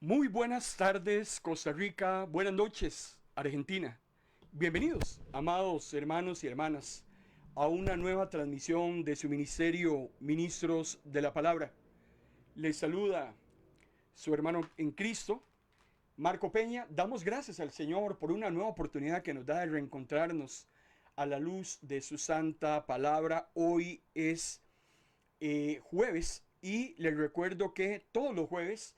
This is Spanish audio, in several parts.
Muy buenas tardes, Costa Rica. Buenas noches, Argentina. Bienvenidos, amados hermanos y hermanas, a una nueva transmisión de su ministerio Ministros de la Palabra. Les saluda su hermano en Cristo, Marco Peña. Damos gracias al Señor por una nueva oportunidad que nos da de reencontrarnos a la luz de su santa palabra. Hoy es jueves y les recuerdo que todos los jueves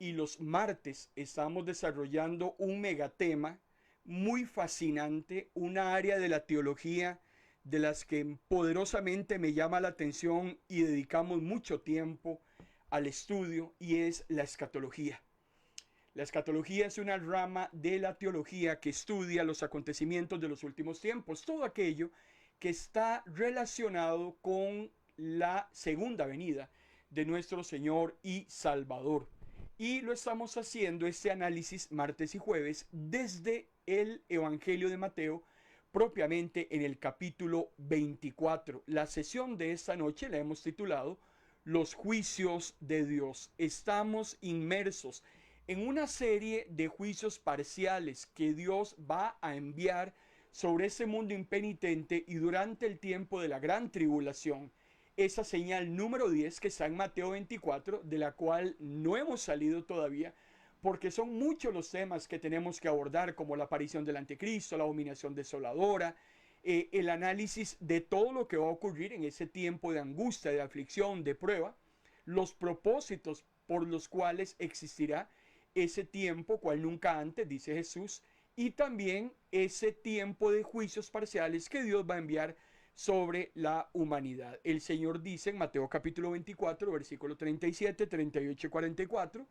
y los martes estamos desarrollando un megatema muy fascinante, una área de la teología de las que poderosamente me llama la atención y dedicamos mucho tiempo al estudio, y es la escatología. La escatología es una rama de la teología que estudia los acontecimientos de los últimos tiempos, todo aquello que está relacionado con la segunda venida de nuestro Señor y Salvador. Y lo estamos haciendo este análisis martes y jueves desde el Evangelio de Mateo, propiamente en el capítulo 24. La sesión de esta noche la hemos titulado Los juicios de Dios. Estamos inmersos en una serie de juicios parciales que Dios va a enviar sobre ese mundo impenitente y durante el tiempo de la gran tribulación. Esa señal número 10 que está en Mateo 24, de la cual no hemos salido todavía, porque son muchos los temas que tenemos que abordar, como la aparición del anticristo, la abominación desoladora, el análisis de todo lo que va a ocurrir en ese tiempo de angustia, de aflicción, de prueba, los propósitos por los cuales existirá ese tiempo, cual nunca antes, dice Jesús, y también ese tiempo de juicios parciales que Dios va a enviar sobre la humanidad. El Señor dice en Mateo capítulo 24, versículo 37, 38 y 44,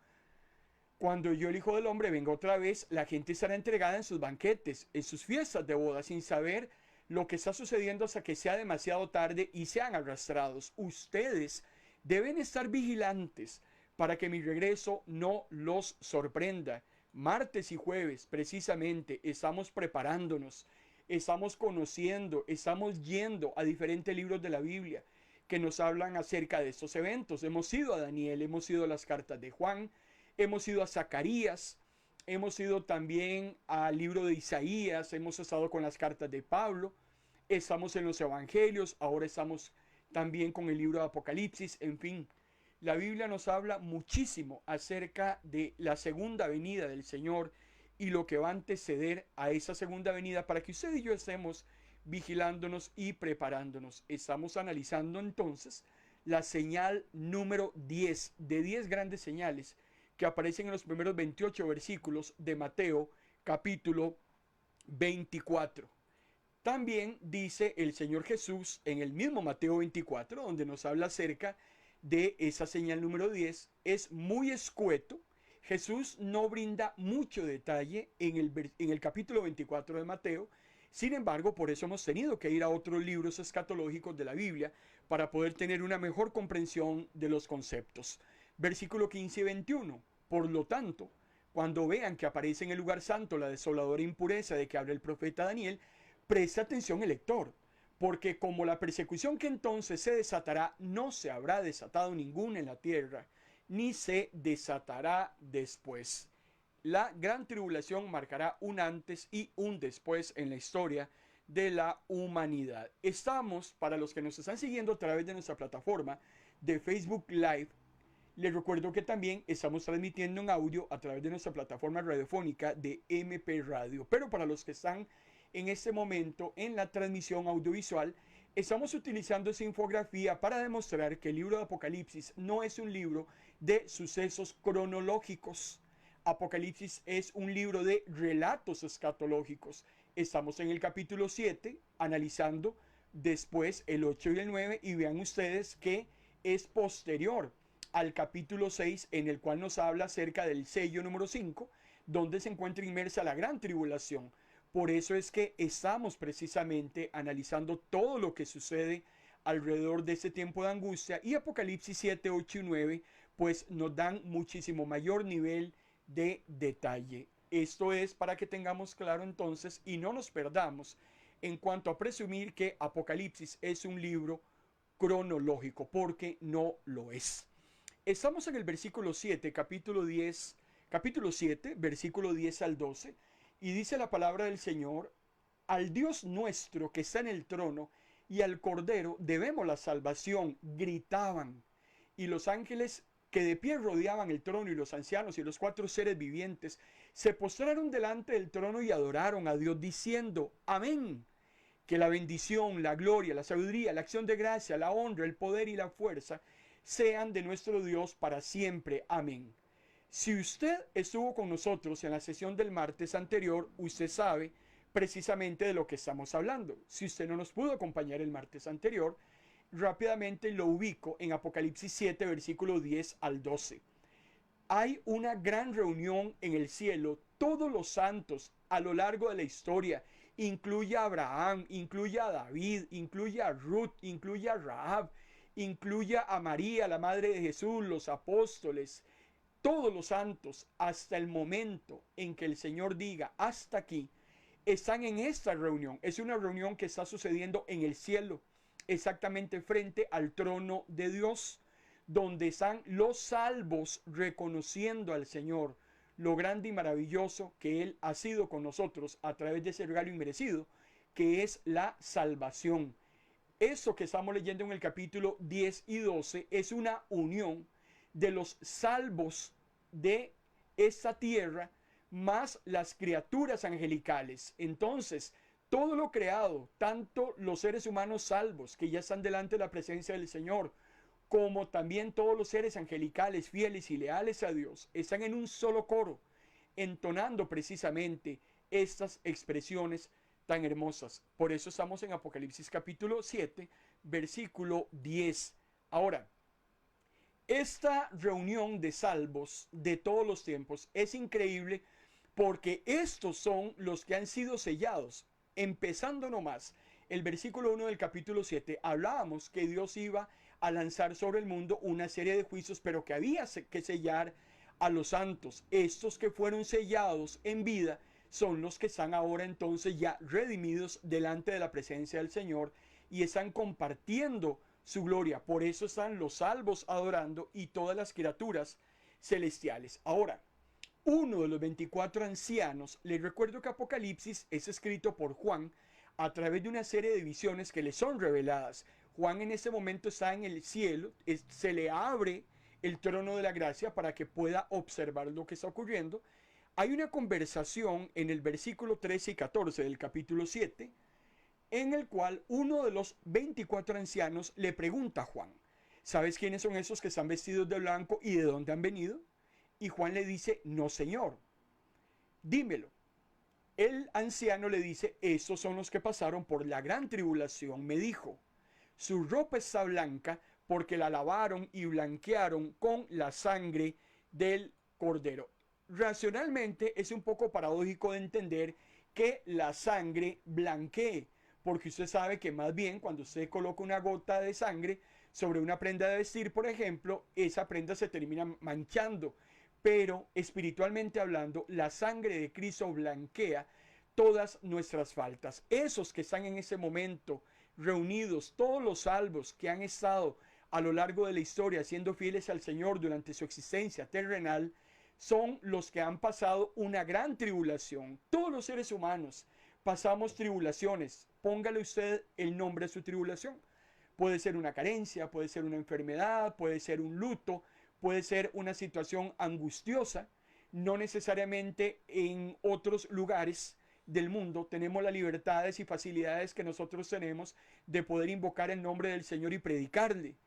cuando yo, el Hijo del Hombre, venga otra vez, la gente estará entregada en sus banquetes, en sus fiestas de boda, sin saber lo que está sucediendo hasta que sea demasiado tarde y sean arrastrados. Ustedes deben estar vigilantes para que mi regreso no los sorprenda. Martes y jueves, precisamente, estamos preparándonos, estamos conociendo, estamos yendo a diferentes libros de la Biblia que nos hablan acerca de estos eventos. Hemos ido a Daniel, hemos ido a las cartas de Juan, hemos ido a Zacarías, hemos ido también al libro de Isaías, hemos estado con las cartas de Pablo, estamos en los evangelios, ahora estamos también con el libro de Apocalipsis. En fin, la Biblia nos habla muchísimo acerca de la segunda venida del Señor y lo que va a anteceder a esa segunda venida, para que usted y yo estemos vigilándonos y preparándonos. Estamos analizando entonces la señal número 10 de 10 grandes señales que aparecen en los primeros 28 versículos de Mateo capítulo 24. También dice el Señor Jesús en el mismo Mateo 24, donde nos habla acerca de esa señal número 10, es muy escueto. Jesús no brinda mucho detalle en el capítulo 24 de Mateo. Sin embargo, por eso hemos tenido que ir a otros libros escatológicos de la Biblia para poder tener una mejor comprensión de los conceptos. Versículo 15 y 21. Por lo tanto, cuando vean que aparece en el lugar santo la desoladora impureza de que habla el profeta Daniel, preste atención el lector, porque como la persecución que entonces se desatará no se habrá desatado ninguna en la tierra, ni se desatará después. La gran tribulación marcará un antes y un después en la historia de la humanidad. Estamos, para los que nos están siguiendo a través de nuestra plataforma de Facebook Live, les recuerdo que también estamos transmitiendo en audio a través de nuestra plataforma radiofónica de MP Radio. Pero para los que están en este momento en la transmisión audiovisual, estamos utilizando esa infografía para demostrar que el libro de Apocalipsis no es un libro de sucesos cronológicos. Apocalipsis es un libro de relatos escatológicos. Estamos en el capítulo 7 analizando después el 8 y el 9, y vean ustedes que es posterior al capítulo 6, en el cual nos habla acerca del sello número 5, donde se encuentra inmersa la gran tribulación. Por eso es que estamos precisamente analizando todo lo que sucede alrededor de este tiempo de angustia, y Apocalipsis 7, 8 y 9 pues nos dan muchísimo mayor nivel de detalle. Esto es para que tengamos claro entonces y no nos perdamos en cuanto a presumir que Apocalipsis es un libro cronológico, porque no lo es. Estamos en el versículo 7, capítulo 10, capítulo 7, versículo 10 al 12, y dice la palabra del Señor: al Dios nuestro que está en el trono y al Cordero debemos la salvación, gritaban. Y los ángeles que de pie rodeaban el trono y los ancianos y los cuatro seres vivientes se postraron delante del trono y adoraron a Dios diciendo: amén. Que la bendición, la gloria, la sabiduría, la acción de gracia, la honra, el poder y la fuerza sean de nuestro Dios para siempre. Amén. Si usted estuvo con nosotros en la sesión del martes anterior, usted sabe precisamente de lo que estamos hablando. Si usted no nos pudo acompañar el martes anterior, rápidamente lo ubico en Apocalipsis 7, versículo 10 al 12. Hay una gran reunión en el cielo, todos los santos a lo largo de la historia, incluye a Abraham, incluye a David, incluye a Ruth, incluye a Rahab, incluye a María, la madre de Jesús, los apóstoles, todos los santos, hasta el momento en que el Señor diga hasta aquí, están en esta reunión. Es una reunión que está sucediendo en el cielo, exactamente frente al trono de Dios, donde están los salvos reconociendo al Señor, lo grande y maravilloso que Él ha sido con nosotros a través de ese regalo inmerecido, que es la salvación. Eso que estamos leyendo en el capítulo 10 y 12 es una unión de los salvos de esta tierra más las criaturas angelicales. Entonces, todo lo creado, tanto los seres humanos salvos que ya están delante de la presencia del Señor, como también todos los seres angelicales fieles y leales a Dios, están en un solo coro, entonando precisamente estas expresiones tan hermosas. Por eso estamos en Apocalipsis capítulo 7, versículo 10. Ahora, esta reunión de salvos de todos los tiempos es increíble porque estos son los que han sido sellados. Empezando nomás, el versículo 1 del capítulo 7, hablábamos que Dios iba a lanzar sobre el mundo una serie de juicios, pero que había que sellar a los santos. Estos que fueron sellados en vida son los que están ahora entonces ya redimidos delante de la presencia del Señor y están compartiendo su gloria. Por eso están los salvos adorando y todas las criaturas celestiales. Ahora, uno de los 24 ancianos, les recuerdo que Apocalipsis es escrito por Juan a través de una serie de visiones que le son reveladas. Juan en ese momento está en el cielo, se le abre el trono de la gracia para que pueda observar lo que está ocurriendo. Hay una conversación en el versículo 13 y 14 del capítulo 7, en el cual uno de los 24 ancianos le pregunta a Juan: ¿sabes quiénes son esos que están vestidos de blanco y de dónde han venido? Y Juan le dice: no, señor, dímelo. El anciano le dice: esos son los que pasaron por la gran tribulación. Me dijo: su ropa está blanca porque la lavaron y blanquearon con la sangre del cordero. Racionalmente es un poco paradójico de entender que la sangre blanquee, porque usted sabe que más bien cuando usted coloca una gota de sangre sobre una prenda de vestir, por ejemplo, esa prenda se termina manchando. Pero espiritualmente hablando, la sangre de Cristo blanquea todas nuestras faltas. Esos que están en ese momento reunidos, todos los salvos que han estado a lo largo de la historia siendo fieles al Señor durante su existencia terrenal, son los que han pasado una gran tribulación. Todos los seres humanos pasamos tribulaciones. Póngale usted el nombre de su tribulación. Puede ser una carencia, puede ser una enfermedad, puede ser un luto, puede ser una situación angustiosa. No necesariamente en otros lugares del mundo tenemos las libertades y facilidades que nosotros tenemos de poder invocar el nombre del Señor y predicarle.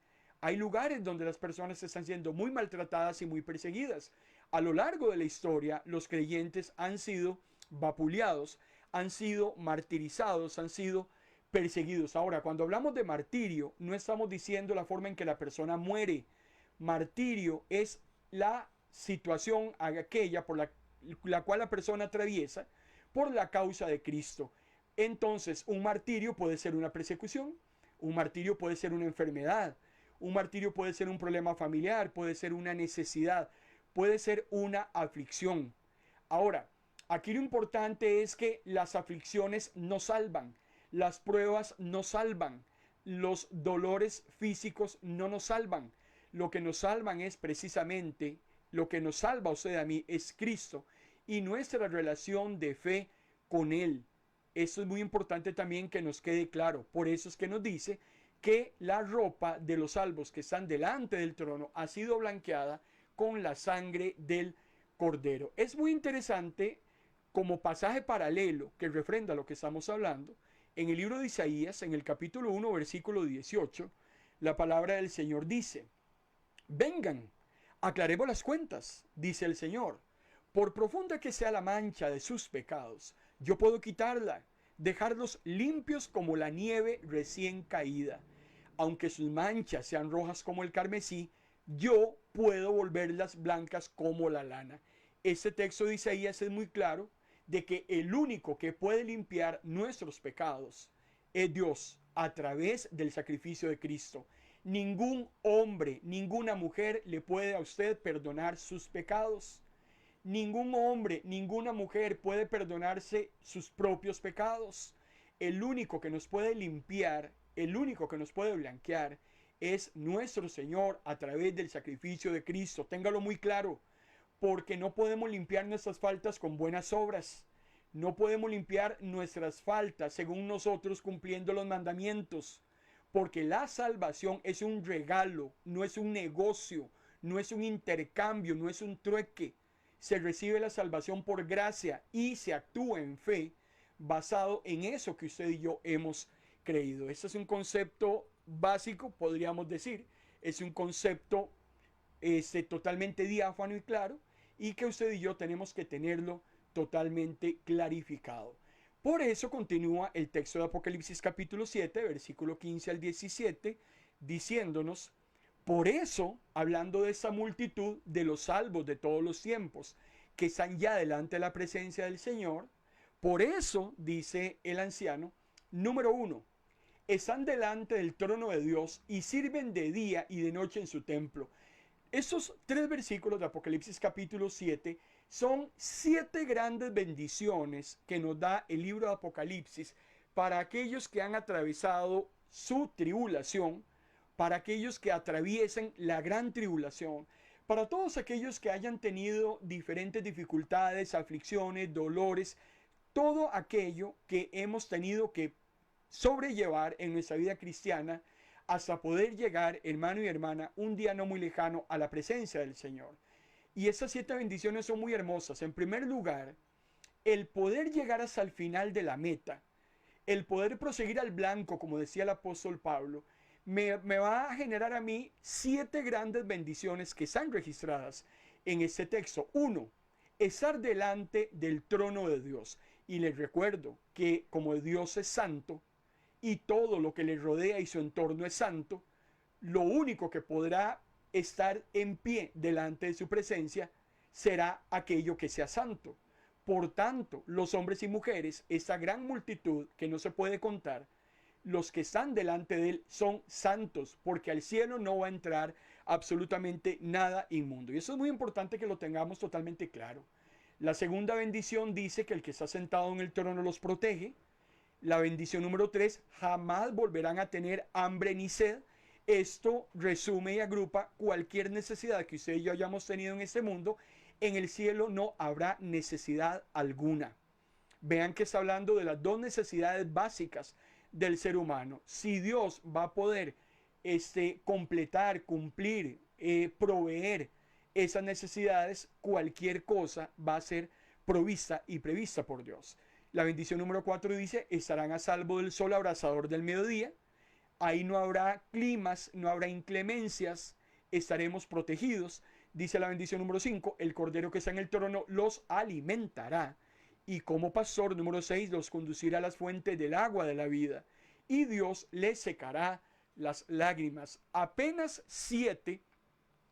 Hay lugares donde las personas están siendo muy maltratadas y muy perseguidas. A lo largo de la historia, los creyentes han sido vapuleados, han sido martirizados, han sido perseguidos. Ahora, cuando hablamos de martirio, no estamos diciendo la forma en que la persona muere. Martirio es la situación aquella por la cual la persona atraviesa por la causa de Cristo. Entonces, un martirio puede ser una persecución, un martirio puede ser una enfermedad, un martirio puede ser un problema familiar, puede ser una necesidad, puede ser una aflicción. Ahora, aquí lo importante es que las aflicciones no salvan, las pruebas no salvan, los dolores físicos no nos salvan. Lo que nos salvan es precisamente lo que nos salva a usted y a mí es Cristo y nuestra relación de fe con Él. Eso es muy importante también que nos quede claro. Por eso es que nos dice que la ropa de los salvos que están delante del trono ha sido blanqueada con la sangre del Cordero. Es muy interesante como pasaje paralelo que refrenda lo que estamos hablando. En el libro de Isaías, en el capítulo 1, versículo 18, la palabra del Señor dice: vengan, aclaremos las cuentas, dice el Señor. Por profunda que sea la mancha de sus pecados, yo puedo quitarla, dejarlos limpios como la nieve recién caída. Aunque sus manchas sean rojas como el carmesí, yo puedo volverlas blancas como la lana. Este texto de Isaías es muy claro de que el único que puede limpiar nuestros pecados es Dios a través del sacrificio de Cristo. Ningún hombre, ninguna mujer le puede a usted perdonar sus pecados. Ningún hombre, ninguna mujer puede perdonarse sus propios pecados. El único que nos puede limpiar, el único que nos puede blanquear es nuestro Señor a través del sacrificio de Cristo. Téngalo muy claro, porque no podemos limpiar nuestras faltas con buenas obras. No podemos limpiar nuestras faltas según nosotros cumpliendo los mandamientos. Porque la salvación es un regalo, no es un negocio, no es un intercambio, no es un trueque. Se recibe la salvación por gracia y se actúa en fe basado en eso que usted y yo hemos creído. Este es un concepto básico, podríamos decir. Es un concepto totalmente diáfano y claro, y que usted y yo tenemos que tenerlo totalmente clarificado. Por eso continúa el texto de Apocalipsis capítulo 7, versículo 15 al 17, diciéndonos: por eso, hablando de esa multitud de los salvos de todos los tiempos, que están ya delante de la presencia del Señor, por eso, dice el anciano, número 1, están delante del trono de Dios y sirven de día y de noche en su templo. Esos 3 versículos de Apocalipsis capítulo 7 son 7 grandes bendiciones que nos da el libro de Apocalipsis para aquellos que han atravesado su tribulación, para aquellos que atraviesen la gran tribulación, para todos aquellos que hayan tenido diferentes dificultades, aflicciones, dolores, todo aquello que hemos tenido que sobrellevar en nuestra vida cristiana hasta poder llegar, hermano y hermana, un día no muy lejano a la presencia del Señor. Y esas 7 bendiciones son muy hermosas. En primer lugar, el poder llegar hasta el final de la meta, el poder proseguir al blanco, como decía el apóstol Pablo, me va a generar a mí 7 grandes bendiciones que están registradas en este texto. 1, estar delante del trono de Dios. Y les recuerdo que como Dios es santo y todo lo que le rodea y su entorno es santo, lo único que podrá estar en pie delante de su presencia será aquello que sea santo. Por tanto, los hombres y mujeres, esta gran multitud que no se puede contar, los que están delante de él son santos, porque al cielo no va a entrar absolutamente nada inmundo. Y eso es muy importante que lo tengamos totalmente claro. La segunda bendición dice que el que está sentado en el trono los protege. La bendición número 3, jamás volverán a tener hambre ni sed. Esto resume y agrupa cualquier necesidad que usted y yo hayamos tenido en este mundo. En el cielo no habrá necesidad alguna. Vean que está hablando de las 2 necesidades básicas del ser humano. Si Dios va a poder completar, cumplir, proveer esas necesidades, cualquier cosa va a ser provista y prevista por Dios. La bendición número 4 dice: estarán a salvo del sol abrasador del mediodía. Ahí no habrá climas, no habrá inclemencias, estaremos protegidos. Dice la bendición número 5, el cordero que está en el trono los alimentará. Y como pastor, número 6, los conducirá a las fuentes del agua de la vida. Y Dios les secará las lágrimas. Apenas 7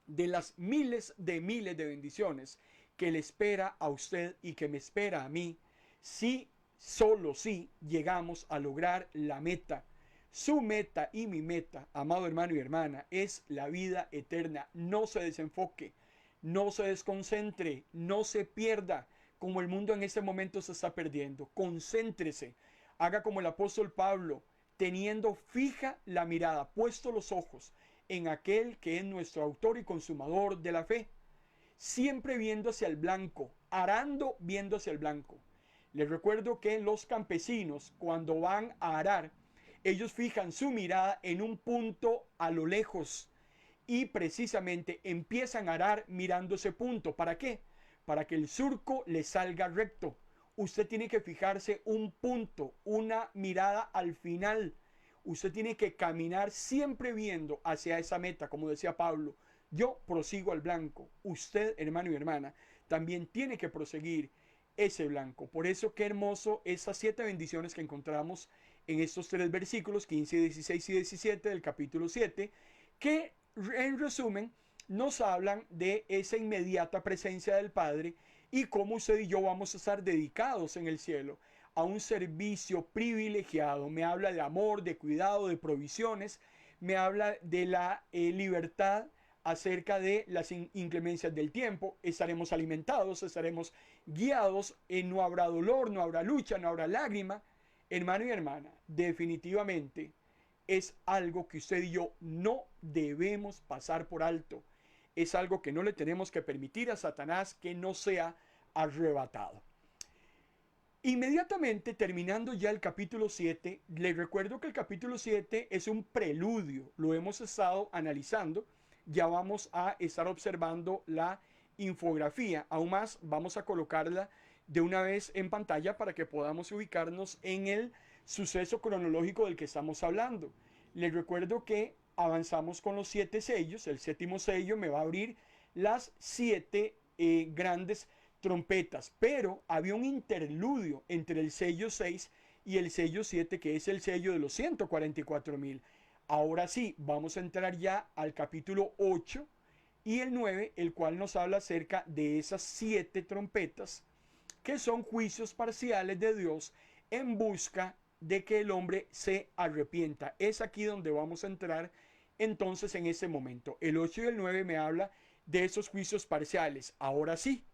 de las miles de bendiciones que le espera a usted y que me espera a mí, si, solo si, llegamos a lograr la meta. Su meta y mi meta, amado hermano y hermana, es la vida eterna. No se desenfoque, no se desconcentre, no se pierda como el mundo en este momento se está perdiendo. Concéntrese, haga como el apóstol Pablo, teniendo fija la mirada, puesto los ojos en aquel que es nuestro autor y consumador de la fe. siempre viendo hacia el blanco, arando viendo hacia el blanco. Les recuerdo que los campesinos, cuando van a arar, ellos fijan su mirada en un punto a lo lejos y precisamente empiezan a arar mirando ese punto. ¿Para qué? Para que el surco le salga recto. Usted tiene que fijarse un punto, una mirada al final. Usted tiene que caminar siempre viendo hacia esa meta, como decía Pablo. Yo prosigo al blanco. Usted, hermano y hermana, también tiene que proseguir ese blanco. Por eso qué hermoso esas 7 bendiciones que encontramos en estos 3 versículos, 15, 16 y 17 del capítulo 7, que en resumen nos hablan de esa inmediata presencia del Padre y cómo usted y yo vamos a estar dedicados en el cielo a un servicio privilegiado. Me habla de amor, de cuidado, de provisiones, me habla de la libertad acerca de las inclemencias del tiempo. Estaremos alimentados, estaremos guiados, no habrá dolor, no habrá lucha, no habrá lágrima. Hermano y hermana, definitivamente es algo que usted y yo no debemos pasar por alto. Es algo que no le tenemos que permitir a Satanás que no sea arrebatado. Inmediatamente terminando ya el capítulo 7, les recuerdo que el capítulo 7 es un preludio, lo hemos estado analizando, ya vamos a estar observando la infografía, aún más vamos a colocarla de una vez en pantalla para que podamos ubicarnos en el suceso cronológico del que estamos hablando. Les recuerdo que avanzamos con los 7 sellos, el 7º sello me va a abrir las 7 grandes trompetas, pero había un interludio entre el sello 6 y el sello 7, que es el sello de los 144,000. Ahora sí, vamos a entrar ya al capítulo 8 y el 9, el cual nos habla acerca de esas 7 trompetas, que son juicios parciales de Dios en busca de que el hombre se arrepienta. Es aquí donde vamos a entrar entonces en ese momento. El 8 y el 9 me habla de esos juicios parciales. Ahora sí,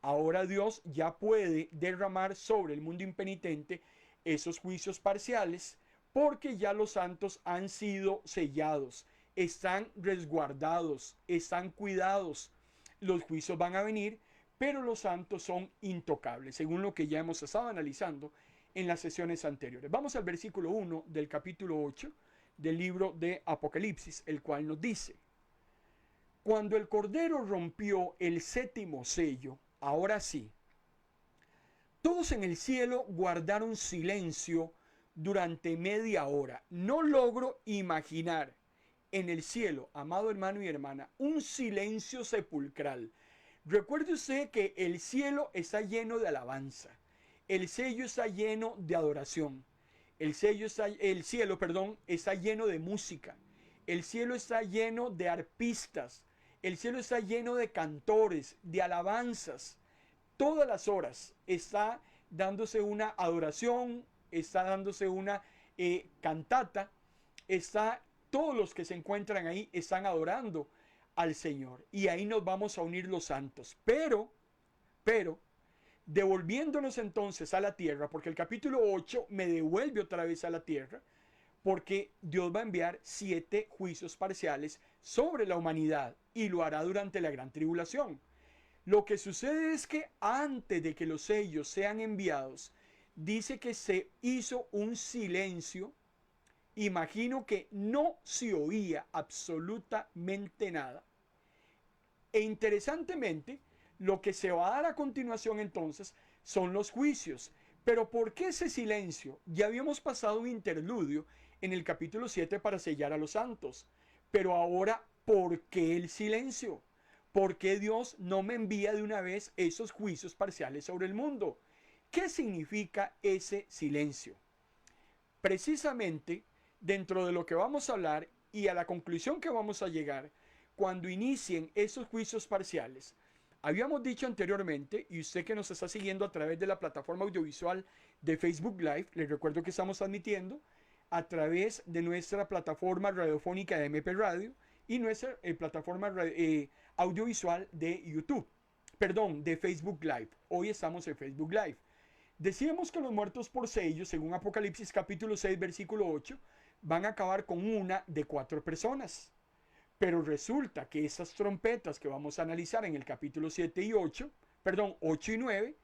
ahora Dios ya puede derramar sobre el mundo impenitente esos juicios parciales, porque ya los santos han sido sellados, están resguardados, están cuidados. Los juicios van a venir, pero los santos son intocables, según lo que ya hemos estado analizando en las sesiones anteriores. Vamos al versículo 1 del capítulo 8 del libro de Apocalipsis, el cual nos dice: cuando el Cordero rompió el 7º sello, ahora sí, todos en el cielo guardaron silencio durante media hora. No logro imaginar en el cielo, amado hermano y hermana, un silencio sepulcral. Recuerde usted que el cielo está lleno de alabanza. El cielo está lleno de adoración. El cielo está lleno de música. El cielo está lleno de arpistas. El cielo está lleno de cantores, de alabanzas. Todas las horas está dándose una adoración, está dándose una cantata, todos los que se encuentran ahí están adorando al Señor. Y ahí nos vamos a unir los santos. Pero, devolviéndonos entonces a la tierra, porque el capítulo 8 me devuelve otra vez a la tierra, porque Dios va a enviar 7 juicios parciales sobre la humanidad y lo hará durante la gran tribulación. Lo que sucede es que antes de que los sellos sean enviados, dice que se hizo un silencio. Imagino que no se oía absolutamente nada. E interesantemente, lo que se va a dar a continuación entonces son los juicios. Pero ¿por qué ese silencio? Ya habíamos pasado un interludio en el capítulo 7 para sellar a los santos. Pero ahora, ¿por qué el silencio? ¿Por qué Dios no me envía de una vez esos juicios parciales sobre el mundo? ¿Qué significa ese silencio? Precisamente, dentro de lo que vamos a hablar y a la conclusión que vamos a llegar, cuando inicien esos juicios parciales, habíamos dicho anteriormente, y usted que nos está siguiendo a través de la plataforma audiovisual de Facebook Live, les recuerdo que estamos transmitiendo a través de nuestra plataforma radiofónica de MP Radio y nuestra plataforma audiovisual de YouTube, perdón, de Facebook Live. Hoy estamos en Facebook Live. Decíamos que los muertos por sello, según Apocalipsis capítulo 6, versículo 8, van a acabar con una de 4 personas. Pero resulta que esas trompetas que vamos a analizar en el capítulo 7 y 8, perdón, 8 y 9,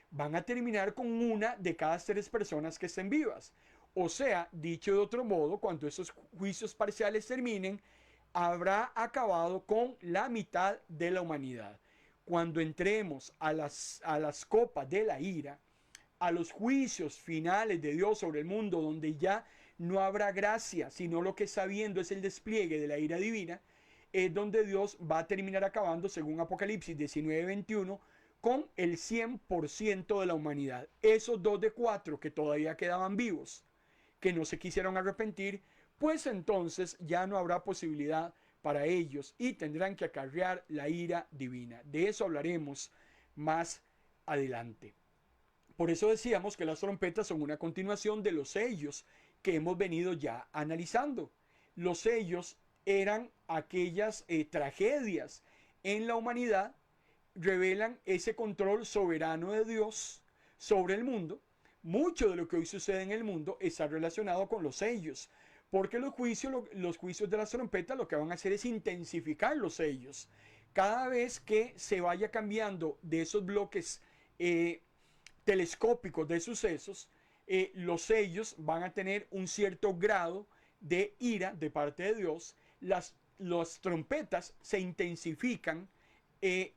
van a terminar con una de cada 3 personas que estén vivas. O sea, dicho de otro modo, cuando esos juicios parciales terminen, habrá acabado con la mitad de la humanidad. Cuando entremos a las copas de la ira, a los juicios finales de Dios sobre el mundo, donde ya no habrá gracia, sino lo que está viendo es el despliegue de la ira divina, es donde Dios va a terminar acabando, según Apocalipsis 19:21, con el 100% de la humanidad. Esos 2 de 4 que todavía quedaban vivos, que no se quisieron arrepentir, pues entonces ya no habrá posibilidad para ellos y tendrán que acarrear la ira divina. De eso hablaremos más adelante. Por eso decíamos que las trompetas son una continuación de los sellos que hemos venido ya analizando. Los sellos eran aquellas tragedias en la humanidad, revelan ese control soberano de Dios sobre el mundo. Mucho de lo que hoy sucede en el mundo está relacionado con los sellos, porque los juicios de las trompetas lo que van a hacer es intensificar los sellos. Cada vez que se vaya cambiando de esos bloques telescópicos de sucesos, los sellos van a tener un cierto grado de ira de parte de Dios. Las trompetas se intensifican,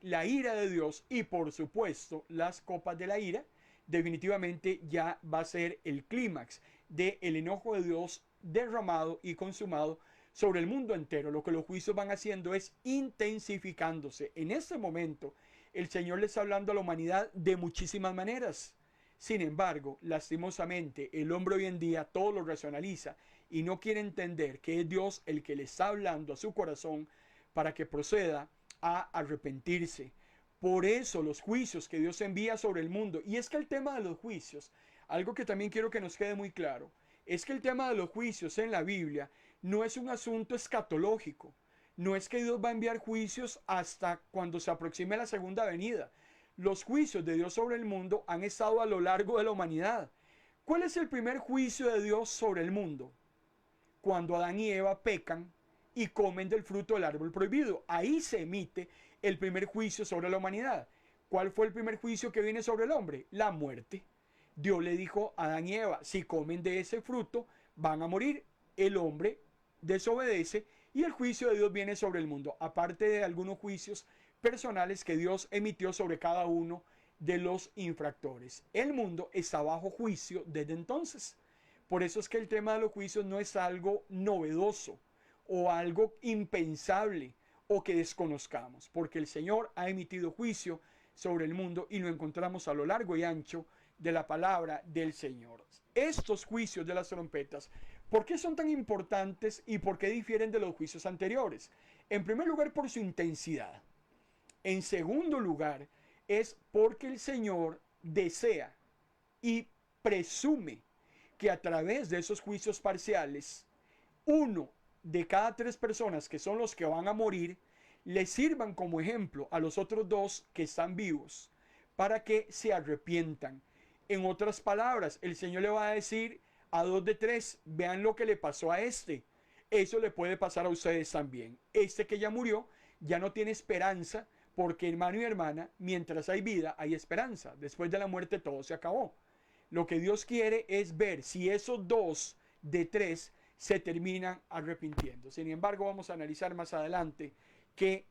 la ira de Dios, y por supuesto las copas de la ira definitivamente ya va a ser el clímax del enojo de Dios derramado y consumado sobre el mundo entero. Lo que los juicios van haciendo es intensificándose. En este momento el Señor le está hablando a la humanidad de muchísimas maneras. Sin embargo, lastimosamente, el hombre hoy en día todo lo racionaliza y no quiere entender que es Dios el que le está hablando a su corazón para que proceda a arrepentirse. Por eso los juicios que Dios envía sobre el mundo, y es que el tema de los juicios, algo que también quiero que nos quede muy claro, es que el tema de los juicios en la Biblia no es un asunto escatológico. No es que Dios va a enviar juicios hasta cuando se aproxime la segunda venida. Los juicios de Dios sobre el mundo han estado a lo largo de la humanidad. ¿Cuál es el primer juicio de Dios sobre el mundo? Cuando Adán y Eva pecan y comen del fruto del árbol prohibido. Ahí se emite el primer juicio sobre la humanidad. ¿Cuál fue el primer juicio que viene sobre el hombre? La muerte. Dios le dijo a Adán y Eva, si comen de ese fruto, van a morir. El hombre desobedece y el juicio de Dios viene sobre el mundo, aparte de algunos juicios personales que Dios emitió sobre cada uno de los infractores. El mundo está bajo juicio desde entonces. Por eso es que el tema de los juicios no es algo novedoso o algo impensable o que desconozcamos, porque el Señor ha emitido juicio sobre el mundo y lo encontramos a lo largo y ancho de la palabra del Señor. Estos juicios de las trompetas, ¿por qué son tan importantes y por qué difieren de los juicios anteriores? En primer lugar, por su intensidad. En segundo lugar, es porque el Señor desea y presume que a través de esos juicios parciales, uno de cada 3 personas que son los que van a morir, le sirvan como ejemplo a los otros 2 que están vivos para que se arrepientan. En otras palabras, el Señor le va a decir a 2 de 3, vean lo que le pasó a este. Eso le puede pasar a ustedes también. Este que ya murió ya no tiene esperanza, porque hermano y hermana, mientras hay vida hay esperanza. Después de la muerte todo se acabó. Lo que Dios quiere es ver si esos 2 de 3 se terminan arrepintiendo. Sin embargo, vamos a analizar más adelante que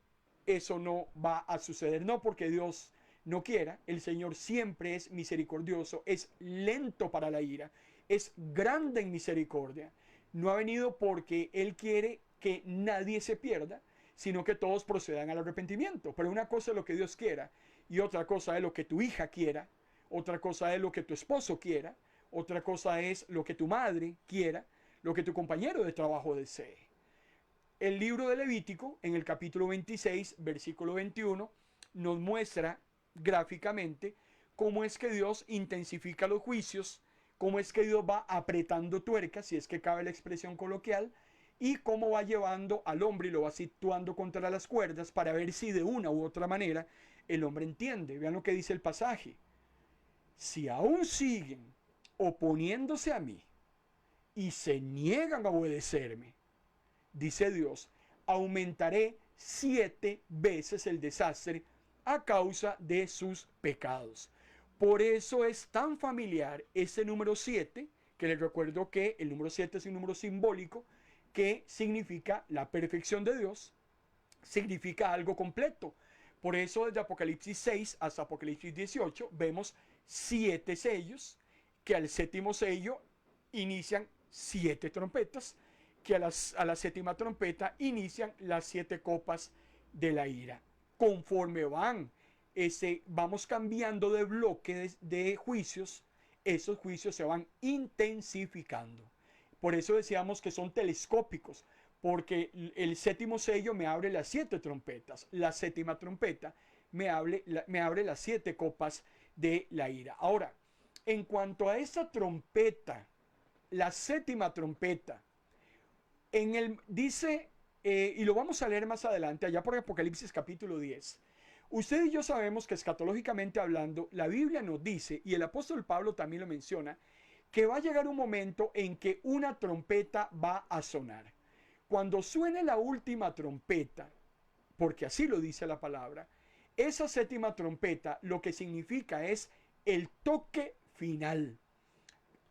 eso no va a suceder. No porque Dios no quiera, el Señor siempre es misericordioso, es lento para la ira, es grande en misericordia. No ha venido porque Él quiere que nadie se pierda, sino que todos procedan al arrepentimiento. Pero una cosa es lo que Dios quiera y otra cosa es lo que tu hija quiera, otra cosa es lo que tu esposo quiera, otra cosa es lo que tu madre quiera, lo que tu compañero de trabajo desee. El libro de Levítico, en el capítulo 26, versículo 21, nos muestra gráficamente cómo es que Dios intensifica los juicios, cómo es que Dios va apretando tuercas, si es que cabe la expresión coloquial, y cómo va llevando al hombre y lo va situando contra las cuerdas para ver si de una u otra manera el hombre entiende. Vean lo que dice el pasaje. Si aún siguen oponiéndose a mí y se niegan a obedecerme, dice Dios, aumentaré 7 veces el desastre a causa de sus pecados. Por eso es tan familiar ese número 7, que les recuerdo que el número 7 es un número simbólico que significa la perfección de Dios, significa algo completo. Por eso desde Apocalipsis 6 hasta Apocalipsis 18 vemos 7 sellos, que al séptimo sello inician 7 trompetas, que a la séptima trompeta inician las 7 copas de la ira. Conforme vamos cambiando de bloque de juicios, esos juicios se van intensificando. Por eso decíamos que son telescópicos, porque el séptimo sello me abre las 7 trompetas, la séptima trompeta me abre las 7 copas de la ira. Ahora, en cuanto a esa trompeta, la séptima trompeta, dice, y lo vamos a leer más adelante, allá por Apocalipsis capítulo 10, usted y yo sabemos que escatológicamente hablando, la Biblia nos dice, y el apóstol Pablo también lo menciona, que va a llegar un momento en que una trompeta va a sonar. Cuando suene la última trompeta, porque así lo dice la palabra, esa séptima trompeta lo que significa es el toque final.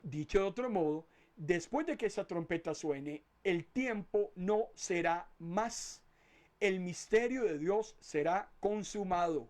Dicho de otro modo, después de que esa trompeta suene, el tiempo no será más. El misterio de Dios será consumado.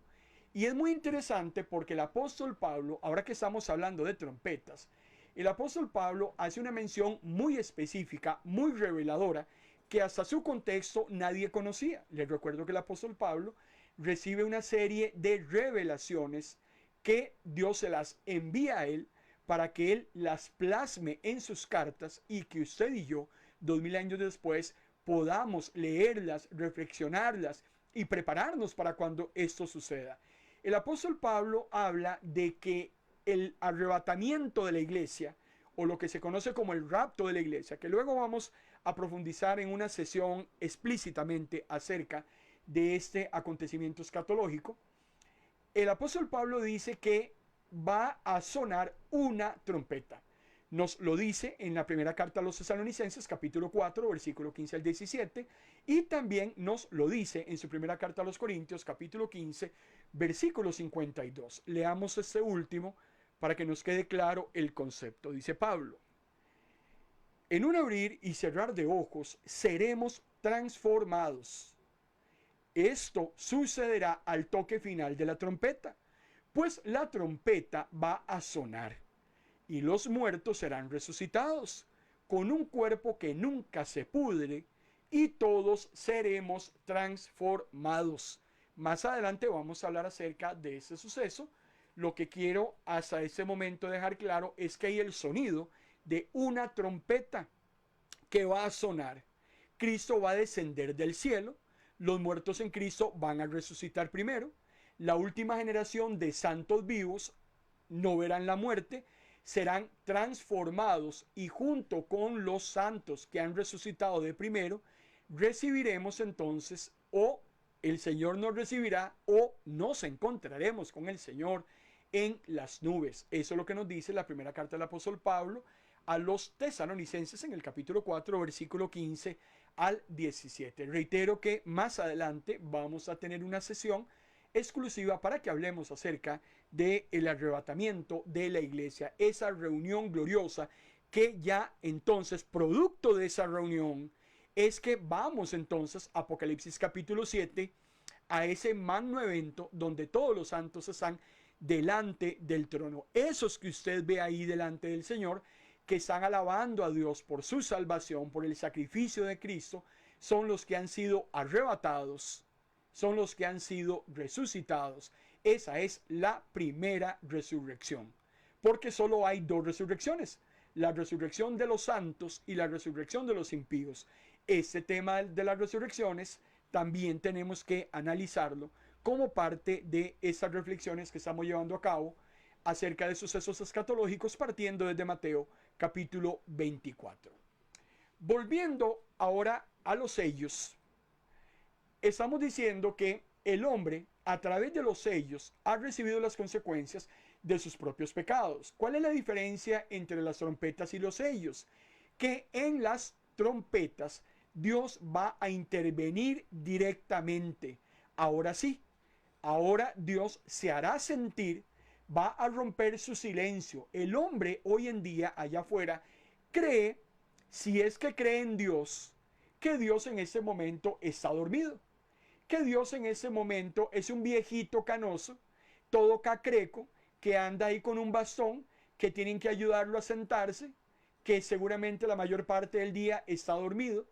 Y es muy interesante porque el apóstol Pablo, ahora que estamos hablando de trompetas, el apóstol Pablo hace una mención muy específica, muy reveladora, que hasta su contexto nadie conocía. Les recuerdo que el apóstol Pablo recibe una serie de revelaciones que Dios se las envía a él para que él las plasme en sus cartas y que usted y yo, 2000 años después, podamos leerlas, reflexionarlas y prepararnos para cuando esto suceda. El apóstol Pablo habla de que el arrebatamiento de la iglesia, o lo que se conoce como el rapto de la iglesia, que luego vamos a profundizar en una sesión explícitamente acerca de este acontecimiento escatológico, el apóstol Pablo dice que va a sonar una trompeta. Nos lo dice en la primera carta a los Tesalonicenses, capítulo 4, versículo 15 al 17, y también nos lo dice en su primera carta a los Corintios, capítulo 15, versículo 52. Leamos este último para que nos quede claro el concepto. Dice Pablo: en un abrir y cerrar de ojos seremos transformados. Esto sucederá al toque final de la trompeta, pues la trompeta va a sonar y los muertos serán resucitados con un cuerpo que nunca se pudre y todos seremos transformados. Más adelante vamos a hablar acerca de ese suceso. Lo que quiero hasta ese momento dejar claro es que hay el sonido de una trompeta que va a sonar. Cristo va a descender del cielo. Los muertos en Cristo van a resucitar primero. La última generación de santos vivos no verán la muerte, serán transformados y junto con los santos que han resucitado de primero, recibiremos entonces, o el Señor nos recibirá, o nos encontraremos con el Señor en las nubes. Eso es lo que nos dice la primera carta del apóstol Pablo a los Tesalonicenses en el capítulo 4, versículo 15 al 17. Reitero que más adelante vamos a tener una sesión exclusiva para que hablemos acerca del arrebatamiento de la iglesia, esa reunión gloriosa que ya entonces, producto de esa reunión, es que vamos entonces, Apocalipsis capítulo 7, a ese magno evento donde todos los santos están delante del trono. Esos que usted ve ahí delante del Señor, que están alabando a Dios por su salvación, por el sacrificio de Cristo, son los que han sido arrebatados, son los que han sido resucitados. Esa es la primera resurrección, porque solo hay dos resurrecciones: la resurrección de los santos y la resurrección de los impíos. Este tema de las resurrecciones también tenemos que analizarlo como parte de esas reflexiones que estamos llevando a cabo acerca de sucesos escatológicos, partiendo desde Mateo capítulo 24. Volviendo ahora a los sellos, estamos diciendo que el hombre, a través de los sellos, ha recibido las consecuencias de sus propios pecados. ¿Cuál es la diferencia entre las trompetas y los sellos? Que en las trompetas Dios va a intervenir directamente. Ahora sí, ahora Dios se hará sentir, va a romper su silencio. El hombre hoy en día allá afuera cree, si es que cree en Dios, que Dios en ese momento está dormido, que Dios en ese momento es un viejito canoso, todo cacreco, que anda ahí con un bastón, que tienen que ayudarlo a sentarse, que seguramente la mayor parte del día está dormido.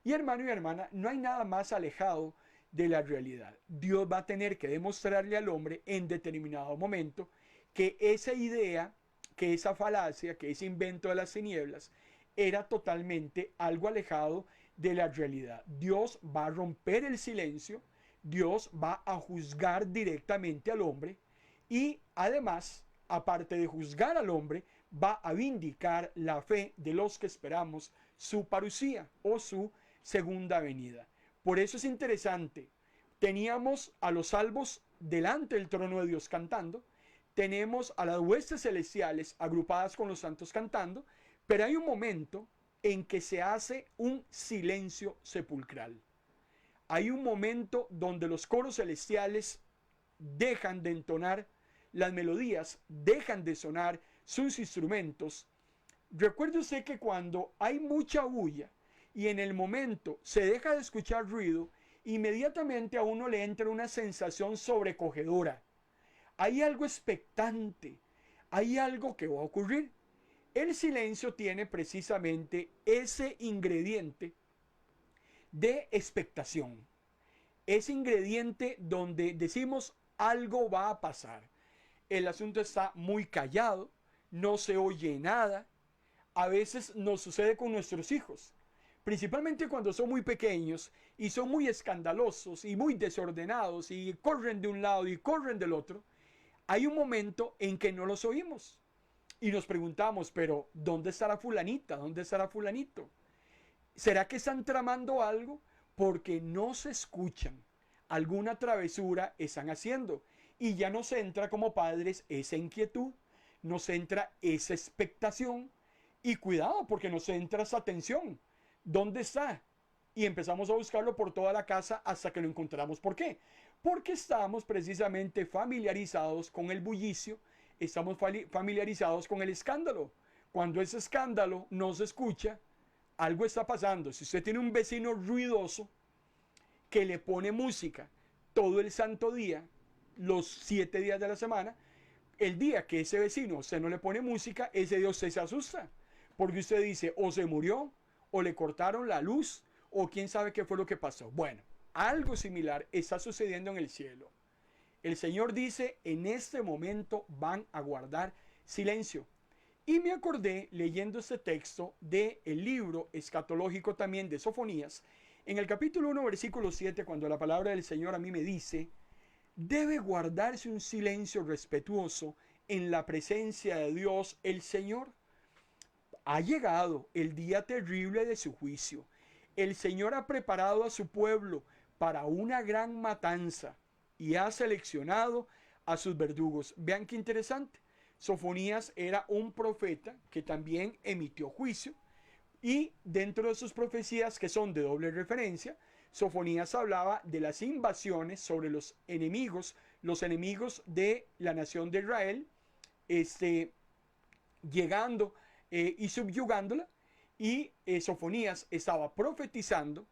Y hermano y hermana, no hay nada más alejado de la realidad. Dios va a tener que demostrarle al hombre en determinado momento que esa idea, que esa falacia, que ese invento de las tinieblas era totalmente algo alejado de la realidad. Dios va a romper el silencio, Dios va a juzgar directamente al hombre y además, aparte de juzgar al hombre, va a vindicar la fe de los que esperamos su parucía o su segunda venida. Por eso es interesante. Teníamos a los salvos delante del trono de Dios cantando, tenemos a las huestes celestiales agrupadas con los santos cantando, pero hay un momento en que se hace un silencio sepulcral. Hay un momento donde los coros celestiales dejan de entonar las melodías, dejan de sonar sus instrumentos. Recuerde usted que cuando hay mucha bulla y en el momento se deja de escuchar ruido, inmediatamente a uno le entra una sensación sobrecogedora. Hay algo expectante, hay algo que va a ocurrir. El silencio tiene precisamente ese ingrediente de expectación. Ese ingrediente donde decimos algo va a pasar. El asunto está muy callado, no se oye nada. A veces nos sucede con nuestros hijos, principalmente cuando son muy pequeños y son muy escandalosos y muy desordenados y corren de un lado y corren del otro. Hay un momento en que no los oímos y nos preguntamos, pero ¿dónde estará fulanita? ¿Dónde estará fulanito? ¿Será que están tramando algo? Porque no se escuchan. Alguna travesura están haciendo y ya nos entra como padres esa inquietud, nos entra esa expectación y cuidado porque nos entra esa tensión. ¿Dónde está? Y empezamos a buscarlo por toda la casa hasta que lo encontramos. ¿Por qué? Porque estamos precisamente familiarizados con el bullicio, estamos familiarizados con el escándalo. Cuando ese escándalo no se escucha, algo está pasando. Si usted tiene un vecino ruidoso que le pone música todo el santo día, los 7 días de la semana, el día que ese vecino usted no le pone música, ese día usted se asusta. Porque usted dice, o se murió, o le cortaron la luz, o quién sabe qué fue lo que pasó. Bueno, algo similar está sucediendo en el cielo. El Señor dice, en este momento van a guardar silencio. Y me acordé leyendo este texto del libro escatológico también de Sofonías, en el capítulo 1, versículo 7, cuando la palabra del Señor a mí me dice, debe guardarse un silencio respetuoso en la presencia de Dios el Señor. Ha llegado el día terrible de su juicio. El Señor ha preparado a su pueblo para una gran matanza y ha seleccionado a sus verdugos. Vean qué interesante. Sofonías era un profeta que también emitió juicio y dentro de sus profecías que son de doble referencia, Sofonías hablaba de las invasiones sobre los enemigos de la nación de Israel, llegando y subyugándola, y Sofonías estaba profetizando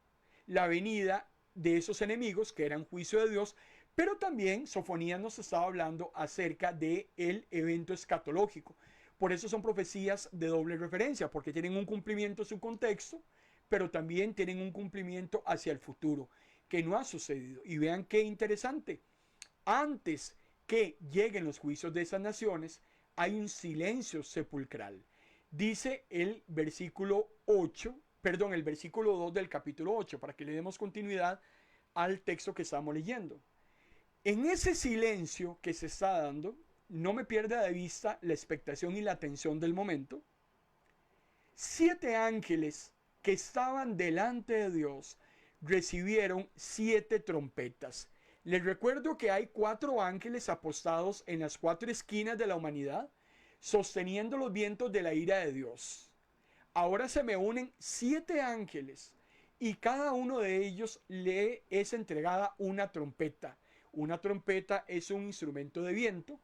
la venida de esos enemigos que eran juicio de Dios, pero también Sofonías nos estaba hablando acerca del evento escatológico. Por eso son profecías de doble referencia, porque tienen un cumplimiento en su contexto, pero también tienen un cumplimiento hacia el futuro, que no ha sucedido. Y vean qué interesante. Antes que lleguen los juicios de esas naciones, hay un silencio sepulcral. Dice el versículo 8, perdón, el versículo 2 del capítulo 8, para que le demos continuidad al texto que estamos leyendo. En ese silencio que se está dando, no me pierda de vista la expectación y la atención del momento. 7 ángeles que estaban delante de Dios recibieron 7 trompetas. Les recuerdo que hay 4 ángeles apostados en las 4 esquinas de la humanidad, sosteniendo los vientos de la ira de Dios. Ahora se me unen 7 ángeles y cada uno de ellos le es entregada una trompeta. Una trompeta es un instrumento de viento.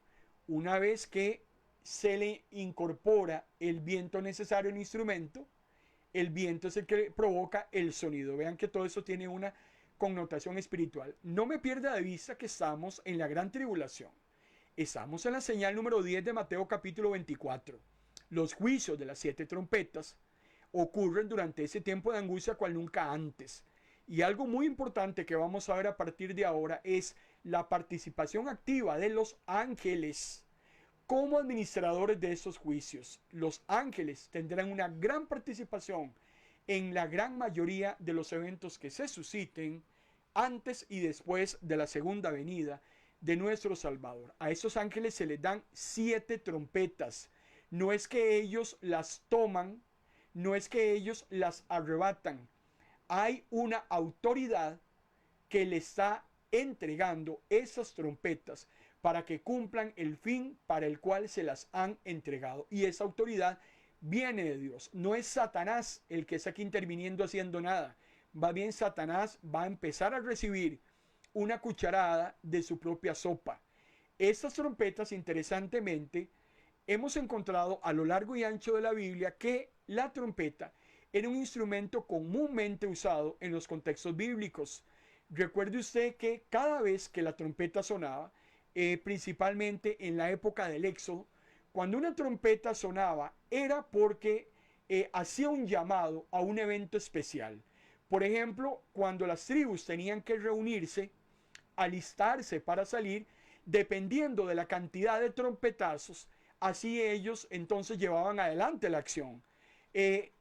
Una vez que se le incorpora el viento necesario al instrumento, el viento es el que provoca el sonido. Vean que todo eso tiene una connotación espiritual. No me pierda de vista que estamos en la gran tribulación. Estamos en la señal número 10 de Mateo capítulo 24. Los juicios de las 7 trompetas ocurren durante ese tiempo de angustia cual nunca antes. Y algo muy importante que vamos a ver a partir de ahora es la participación activa de los ángeles como administradores de esos juicios. Los ángeles tendrán una gran participación en la gran mayoría de los eventos que se susciten antes y después de la segunda venida de nuestro Salvador. A esos ángeles se les dan 7 trompetas. No es que ellos las toman, no es que ellos las arrebatan. Hay una autoridad que le está entregando esas trompetas para que cumplan el fin para el cual se las han entregado. Y esa autoridad viene de Dios. No es Satanás el que está aquí interviniendo haciendo nada. Va bien, Satanás va a empezar a recibir una cucharada de su propia sopa. Estas trompetas, interesantemente, hemos encontrado a lo largo y ancho de la Biblia que la trompeta era un instrumento comúnmente usado en los contextos bíblicos. Recuerde usted que cada vez que la trompeta sonaba, principalmente en la época del Éxodo, cuando una trompeta sonaba era porque hacía un llamado a un evento especial. Por ejemplo, cuando las tribus tenían que reunirse, alistarse para salir, dependiendo de la cantidad de trompetazos, así ellos entonces llevaban adelante la acción.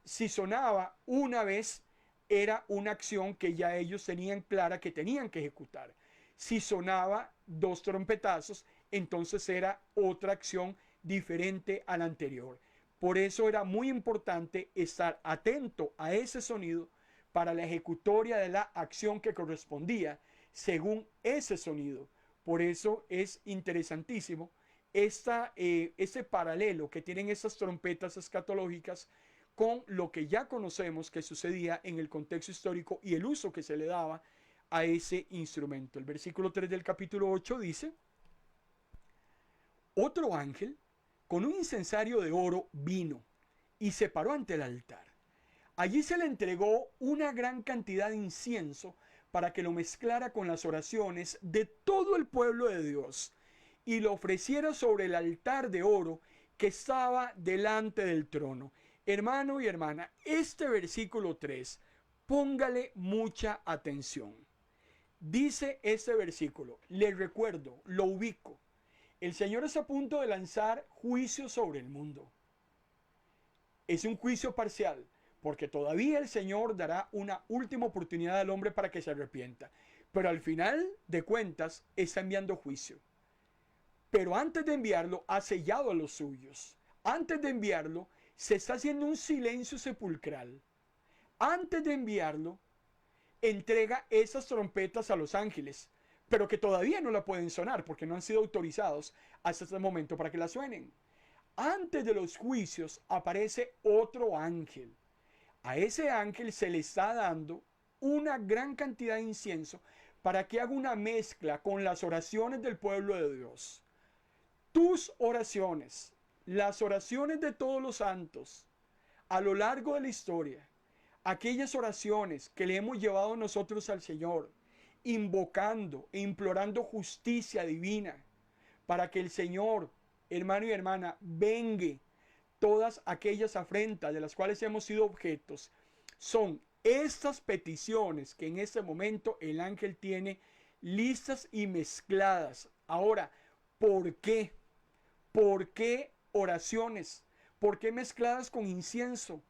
Si sonaba una vez, era una acción que ya ellos tenían clara que tenían que ejecutar. Si sonaba 2 trompetazos, entonces era otra acción diferente a la anterior. Por eso era muy importante estar atento a ese sonido para la ejecutoria de la acción que correspondía según ese sonido. Por eso es interesantísimo ese paralelo que tienen esas trompetas escatológicas con lo que ya conocemos que sucedía en el contexto histórico y el uso que se le daba a ese instrumento. El versículo 3 del capítulo 8 dice: otro ángel con un incensario de oro vino y se paró ante el altar. Allí se le entregó una gran cantidad de incienso para que lo mezclara con las oraciones de todo el pueblo de Dios y lo ofreciera sobre el altar de oro que estaba delante del trono. Hermano y hermana, este versículo 3, póngale mucha atención. Dice este versículo, le recuerdo, lo ubico. El Señor está a punto de lanzar juicio sobre el mundo. Es un juicio parcial, porque todavía el Señor dará una última oportunidad al hombre para que se arrepienta. Pero al final de cuentas está enviando juicio. Pero antes de enviarlo ha sellado a los suyos. Antes de enviarlo se está haciendo un silencio sepulcral. Antes de enviarlo entrega esas trompetas a los ángeles, pero que todavía no la pueden sonar porque no han sido autorizados hasta este momento para que la suenen. Antes de los juicios aparece otro ángel. A ese ángel se le está dando una gran cantidad de incienso para que haga una mezcla con las oraciones del pueblo de Dios. Tus oraciones, las oraciones de todos los santos a lo largo de la historia, aquellas oraciones que le hemos llevado nosotros al Señor, invocando e implorando justicia divina para que el Señor, hermano y hermana, vengue todas aquellas afrentas de las cuales hemos sido objetos, son estas peticiones que en este momento el ángel tiene listas y mezcladas. Ahora, ¿por qué? ¿Por qué oraciones? ¿Por qué mezcladas con incienso?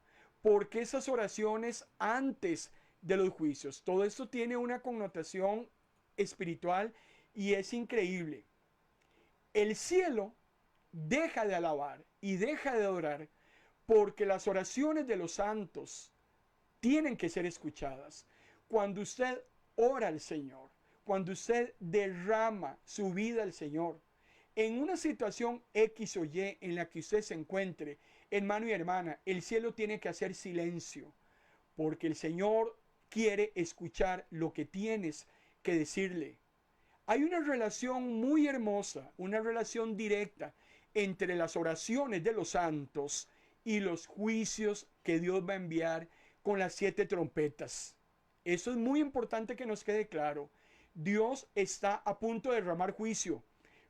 ¿Por qué esas oraciones antes de los juicios? Todo esto tiene una connotación espiritual y es increíble. El cielo deja de alabar y deja de adorar porque las oraciones de los santos tienen que ser escuchadas. Cuando usted ora al Señor, cuando usted derrama su vida al Señor, en una situación X o Y en la que usted se encuentre, hermano y hermana, el cielo tiene que hacer silencio, porque el Señor quiere escuchar lo que tienes que decirle. Hay una relación muy hermosa, una relación directa entre las oraciones de los santos y los juicios que Dios va a enviar con las 7 trompetas. Eso es muy importante que nos quede claro. Dios está a punto de derramar juicio,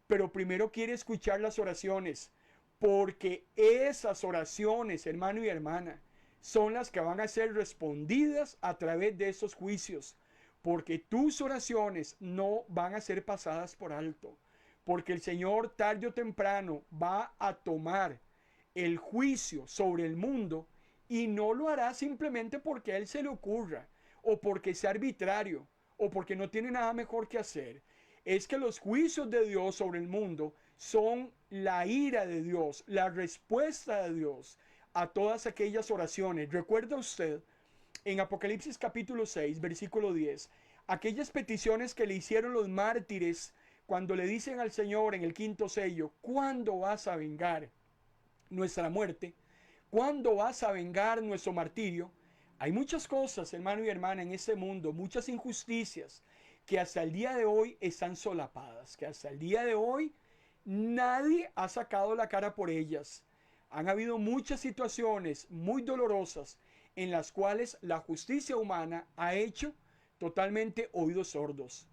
pero primero quiere escuchar las oraciones, porque esas oraciones, hermano y hermana, son las que van a ser respondidas a través de esos juicios, porque tus oraciones no van a ser pasadas por alto, porque el Señor tarde o temprano va a tomar el juicio sobre el mundo y no lo hará simplemente porque a Él se le ocurra o porque sea arbitrario o porque no tiene nada mejor que hacer. Es que los juicios de Dios sobre el mundo son la ira de Dios, la respuesta de Dios a todas aquellas oraciones. ¿Recuerda usted en Apocalipsis capítulo 6, versículo 10, aquellas peticiones que le hicieron los mártires cuando le dicen al Señor en el 5º sello: ¿cuándo vas a vengar nuestra muerte? ¿Cuándo vas a vengar nuestro martirio? Hay muchas cosas, hermano y hermana, en este mundo, muchas injusticias que hasta el día de hoy están solapadas, que hasta el día de hoy nadie ha sacado la cara por ellas. Han habido muchas situaciones muy dolorosas en las cuales la justicia humana ha hecho totalmente oídos sordos.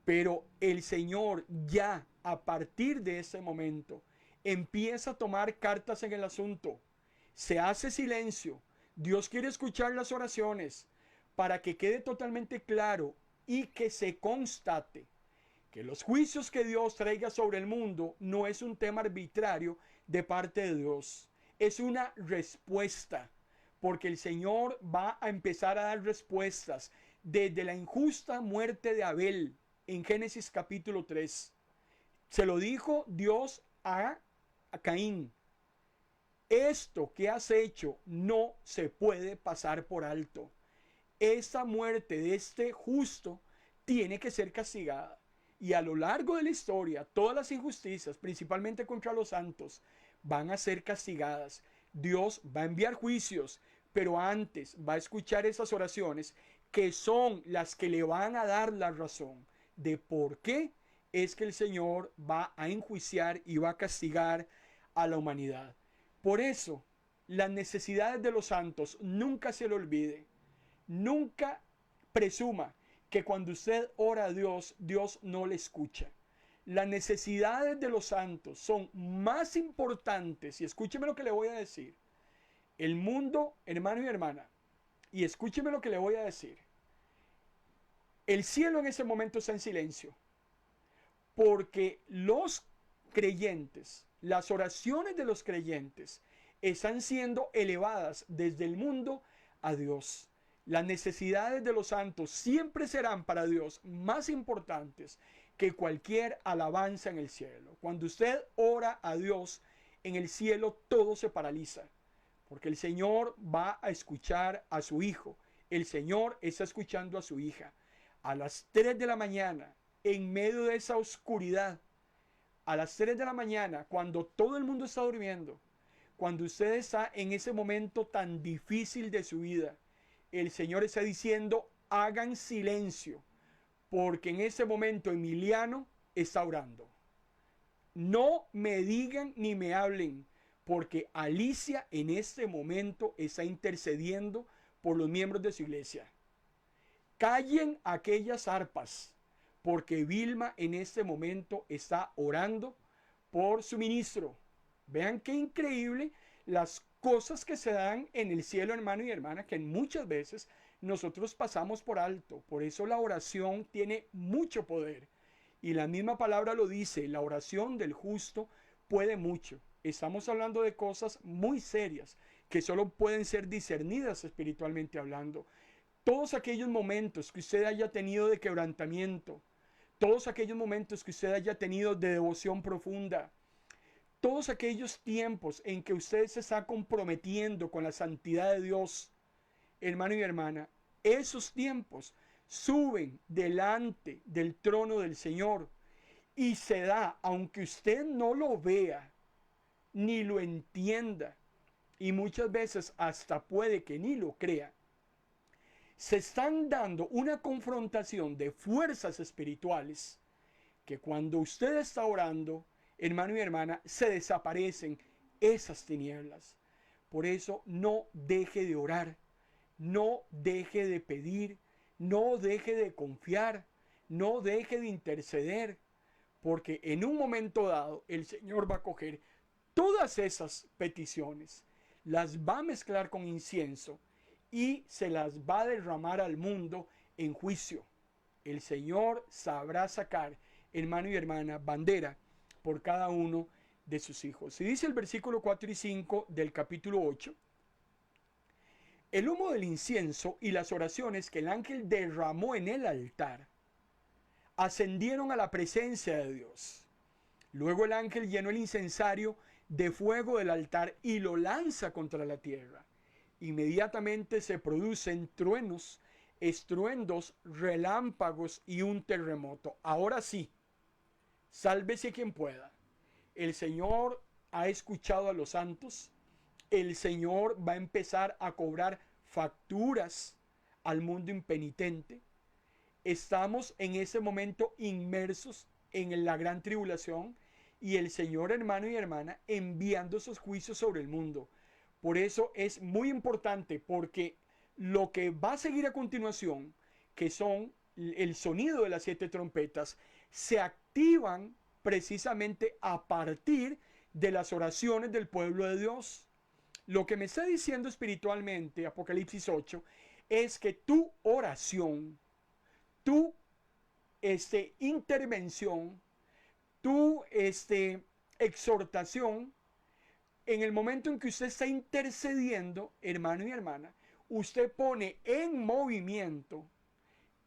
Pero el Señor ya a partir de ese momento empieza a tomar cartas en el asunto. Se hace silencio. Dios quiere escuchar las oraciones para que quede totalmente claro y que se constate que los juicios que Dios traiga sobre el mundo no es un tema arbitrario de parte de Dios. Es una respuesta, porque el Señor va a empezar a dar respuestas desde la injusta muerte de Abel en Génesis capítulo 3. Se lo dijo Dios a Caín: esto que has hecho no se puede pasar por alto. Esta muerte de este justo tiene que ser castigada. Y a lo largo de la historia, todas las injusticias, principalmente contra los santos, van a ser castigadas. Dios va a enviar juicios, pero antes va a escuchar esas oraciones que son las que le van a dar la razón de por qué es que el Señor va a enjuiciar y va a castigar a la humanidad. Por eso, las necesidades de los santos nunca se le olvide. Nunca presuma que cuando usted ora a Dios, Dios no le escucha. Las necesidades de los santos son más importantes, y escúcheme lo que le voy a decir. El mundo, hermano y hermana, y escúcheme lo que le voy a decir. El cielo en ese momento está en silencio, porque los creyentes, las oraciones de los creyentes, están siendo elevadas desde el mundo a Dios. Las necesidades de los santos siempre serán para Dios más importantes que cualquier alabanza en el cielo. Cuando usted ora a Dios, en el cielo todo se paraliza, porque el Señor va a escuchar a su hijo. El Señor está escuchando a su hija. A las 3 de la mañana, en medio de esa oscuridad, a las 3 de la mañana, cuando todo el mundo está durmiendo, cuando usted está en ese momento tan difícil de su vida, el Señor está diciendo: hagan silencio, porque en ese momento Emiliano está orando. No me digan ni me hablen, porque Alicia en este momento está intercediendo por los miembros de su iglesia. Callen aquellas arpas, porque Vilma en este momento está orando por su ministro. Vean qué increíble las cosas que se dan en el cielo, hermano y hermana, que muchas veces nosotros pasamos por alto. Por eso la oración tiene mucho poder. Y la misma palabra lo dice: la oración del justo puede mucho. Estamos hablando de cosas muy serias que solo pueden ser discernidas espiritualmente hablando. Todos aquellos momentos que usted haya tenido de quebrantamiento, todos aquellos momentos que usted haya tenido de devoción profunda, todos aquellos tiempos en que usted se está comprometiendo con la santidad de Dios, hermano y hermana, esos tiempos suben delante del trono del Señor y se da, aunque usted no lo vea ni lo entienda, y muchas veces hasta puede que ni lo crea, se están dando una confrontación de fuerzas espirituales que cuando usted está orando, hermano y hermana, se desaparecen esas tinieblas. Por eso no deje de orar, no deje de pedir, no deje de confiar, no deje de interceder, porque en un momento dado el Señor va a coger todas esas peticiones, las va a mezclar con incienso y se las va a derramar al mundo en juicio. El Señor sabrá sacar, hermano y hermana, bandera por cada uno de sus hijos. Y dice el versículo 4 y 5 del capítulo 8, el humo del incienso y las oraciones que el ángel derramó en el altar ascendieron a la presencia de Dios. Luego el ángel llenó el incensario de fuego del altar y lo lanza contra la tierra. Inmediatamente se producen truenos, estruendos, relámpagos y un terremoto. Ahora sí, sálvese quien pueda. El Señor ha escuchado a los santos. El Señor va a empezar a cobrar facturas al mundo impenitente. Estamos en ese momento inmersos en la gran tribulación y el Señor, hermano y hermana, enviando esos juicios sobre el mundo. Por eso es muy importante, porque lo que va a seguir a continuación, que son el sonido de las 7 trompetas, se activan precisamente a partir de las oraciones del pueblo de Dios. Lo que me está diciendo espiritualmente Apocalipsis 8 es que tu oración, tu intervención, tu exhortación, en el momento en que usted está intercediendo, hermano y hermana, usted pone en movimiento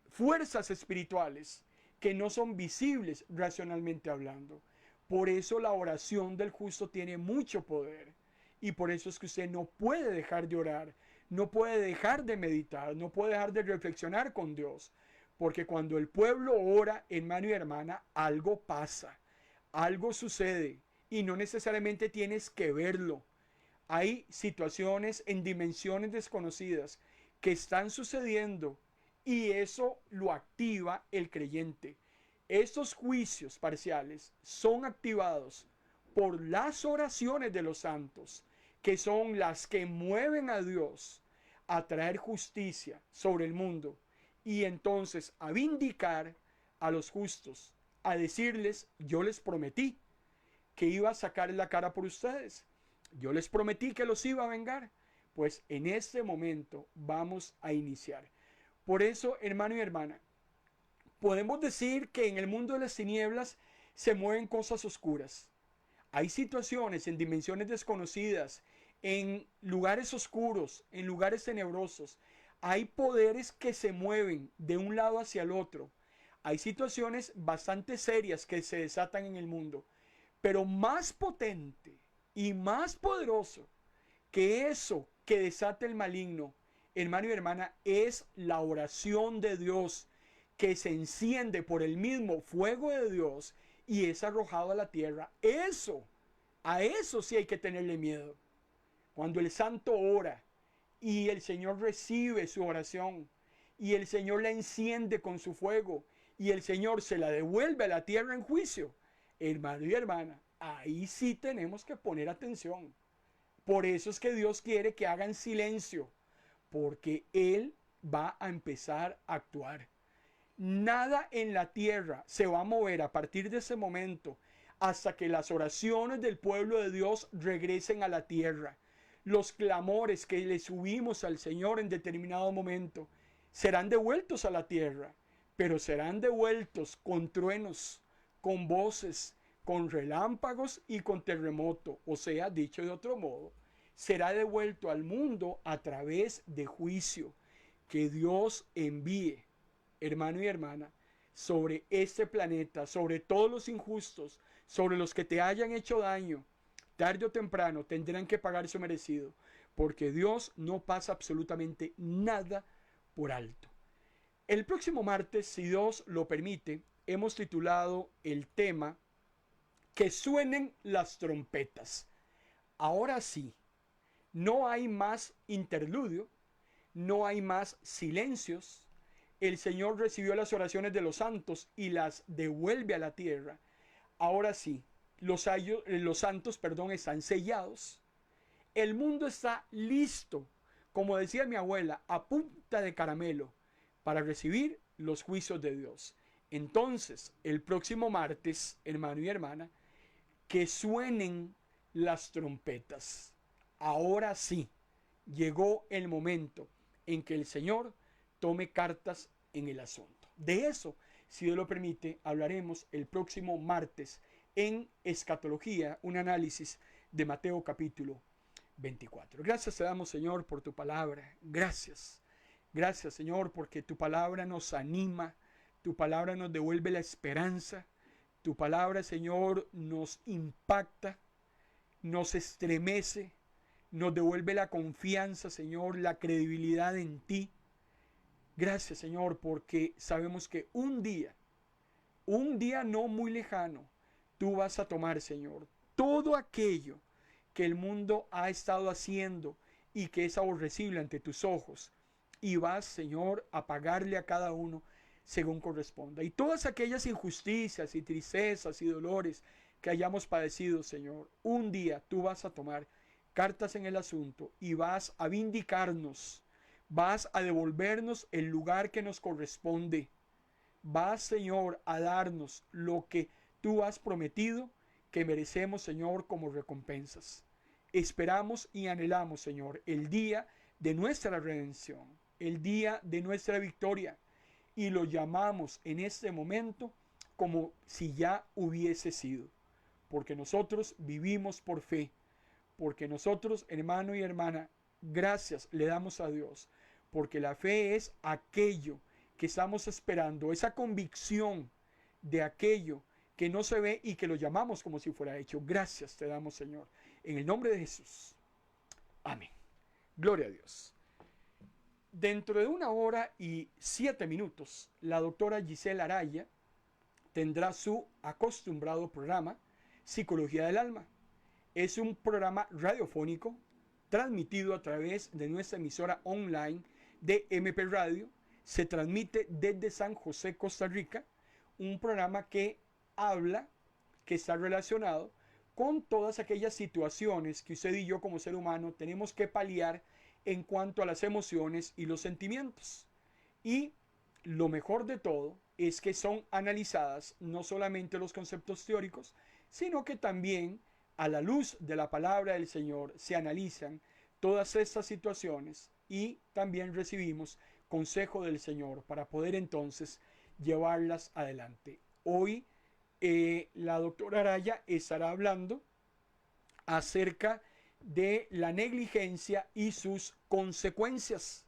fuerzas espirituales que no son visibles racionalmente hablando. Por eso la oración del justo tiene mucho poder. Y por eso es que usted no puede dejar de orar, no puede dejar de meditar, no puede dejar de reflexionar con Dios. Porque cuando el pueblo ora, hermano y hermana, algo pasa, algo sucede y no necesariamente tienes que verlo. Hay situaciones en dimensiones desconocidas que están sucediendo y eso lo activa el creyente. Estos juicios parciales son activados por las oraciones de los santos, que son las que mueven a Dios a traer justicia sobre el mundo y entonces a vindicar a los justos, a decirles: yo les prometí que iba a sacar la cara por ustedes, yo les prometí que los iba a vengar. Pues en este momento vamos a iniciar. Por eso, hermano y hermana, podemos decir que en el mundo de las tinieblas se mueven cosas oscuras. Hay situaciones en dimensiones desconocidas, en lugares oscuros, en lugares tenebrosos. Hay poderes que se mueven de un lado hacia el otro. Hay situaciones bastante serias que se desatan en el mundo. Pero más potente y más poderoso que eso que desata el maligno, hermano y hermana, es la oración de Dios, que se enciende por el mismo fuego de Dios y es arrojado a la tierra. A eso sí hay que tenerle miedo. Cuando el santo ora y el Señor recibe su oración y el Señor la enciende con su fuego y el Señor se la devuelve a la tierra en juicio, hermano y hermana, ahí sí tenemos que poner atención. Por eso es que Dios quiere que hagan silencio, porque Él va a empezar a actuar. Nada en la tierra se va a mover a partir de ese momento hasta que las oraciones del pueblo de Dios regresen a la tierra. Los clamores que le subimos al Señor en determinado momento serán devueltos a la tierra, pero serán devueltos con truenos, con voces, con relámpagos y con terremoto. O sea, dicho de otro modo, será devuelto al mundo a través de juicio que Dios envíe, hermano y hermana, sobre este planeta, sobre todos los injustos, sobre los que te hayan hecho daño. Tarde o temprano tendrán que pagar su merecido, porque Dios no pasa absolutamente nada por alto. El próximo martes, si Dios lo permite, hemos titulado el tema "Que suenen las trompetas". Ahora sí, no hay más interludio, no hay más silencios. El Señor recibió las oraciones de los santos y las devuelve a la tierra. Ahora sí, los santos, están sellados. El mundo está listo, como decía mi abuela, a punta de caramelo, para recibir los juicios de Dios. Entonces, el próximo martes, hermano y hermana, que suenen las trompetas. Ahora sí, llegó el momento en que el Señor tome cartas en el asunto. De eso, si Dios lo permite, hablaremos el próximo martes en Escatología, un análisis de Mateo capítulo 24. Gracias te damos, Señor, por tu palabra. Gracias. Gracias, Señor, porque tu palabra nos anima, tu palabra nos devuelve la esperanza, tu palabra, Señor, nos impacta, nos estremece, nos devuelve la confianza, Señor, la credibilidad en ti. Gracias, Señor, porque sabemos que un día no muy lejano, tú vas a tomar, Señor, todo aquello que el mundo ha estado haciendo y que es aborrecible ante tus ojos, y vas, Señor, a pagarle a cada uno según corresponda. Y todas aquellas injusticias y tristezas y dolores que hayamos padecido, Señor, un día tú vas a tomar cartas en el asunto y vas a vindicarnos, vas a devolvernos el lugar que nos corresponde. Vas, Señor, a darnos lo que tú has prometido que merecemos, Señor, como recompensas. Esperamos y anhelamos, Señor, el día de nuestra redención, el día de nuestra victoria, y lo llamamos en este momento como si ya hubiese sido, porque nosotros vivimos por fe, porque nosotros, hermano y hermana, gracias le damos a Dios, porque la fe es aquello que estamos esperando, esa convicción de aquello que no se ve y que lo llamamos como si fuera hecho. Gracias te damos, Señor, en el nombre de Jesús. Amén. Gloria a Dios. Dentro de 1 hora y 7 minutos, la doctora Giselle Araya tendrá su acostumbrado programa Psicología del Alma. Es un programa radiofónico transmitido a través de nuestra emisora online de MP Radio. Se transmite desde San José, Costa Rica. Un programa que habla, que está relacionado con todas aquellas situaciones que usted y yo como ser humano tenemos que paliar en cuanto a las emociones y los sentimientos. Y lo mejor de todo es que son analizadas no solamente los conceptos teóricos, sino que también a la luz de la palabra del Señor se analizan todas estas situaciones y también recibimos consejo del Señor para poder entonces llevarlas adelante. Hoy la doctora Araya estará hablando acerca de la negligencia y sus consecuencias.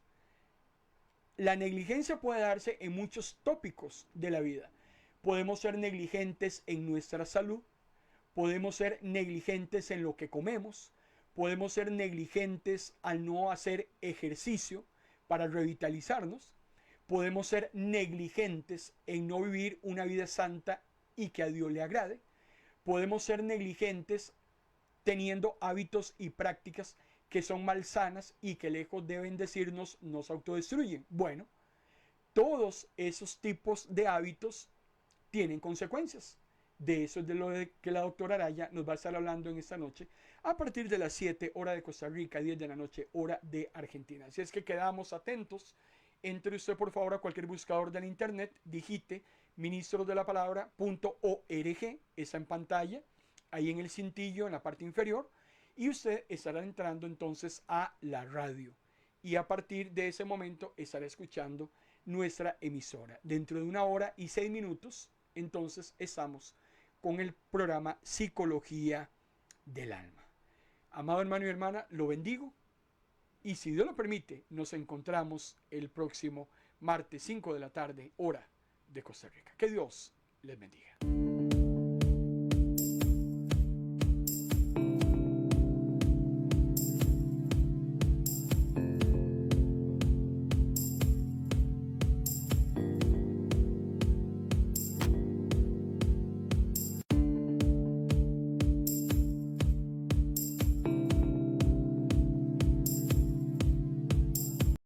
La negligencia puede darse en muchos tópicos de la vida. Podemos ser negligentes en nuestra salud, podemos ser negligentes en lo que comemos, podemos ser negligentes al no hacer ejercicio para revitalizarnos, podemos ser negligentes en no vivir una vida santa y que a Dios le agrade, podemos ser negligentes teniendo hábitos y prácticas que son malsanas y que lejos de bendecirnos nos autodestruyen. Bueno, todos esos tipos de hábitos tienen consecuencias. De eso es de lo que la doctora Araya nos va a estar hablando en esta noche a partir de las 7 hora de Costa Rica, 10 de la noche hora de Argentina. Así es que quedamos atentos. Entre usted por favor a cualquier buscador del internet, digite ministrosdelapalabra.org, está en pantalla, ahí en el cintillo en la parte inferior, y usted estará entrando entonces a la radio. Y a partir de ese momento estará escuchando nuestra emisora. Dentro de 1 hora y 6 minutos, entonces estamos con el programa Psicología del Alma. Amado hermano y hermana, lo bendigo. Y si Dios lo permite, nos encontramos el próximo martes 5 de la tarde, hora de Costa Rica. Que Dios les bendiga.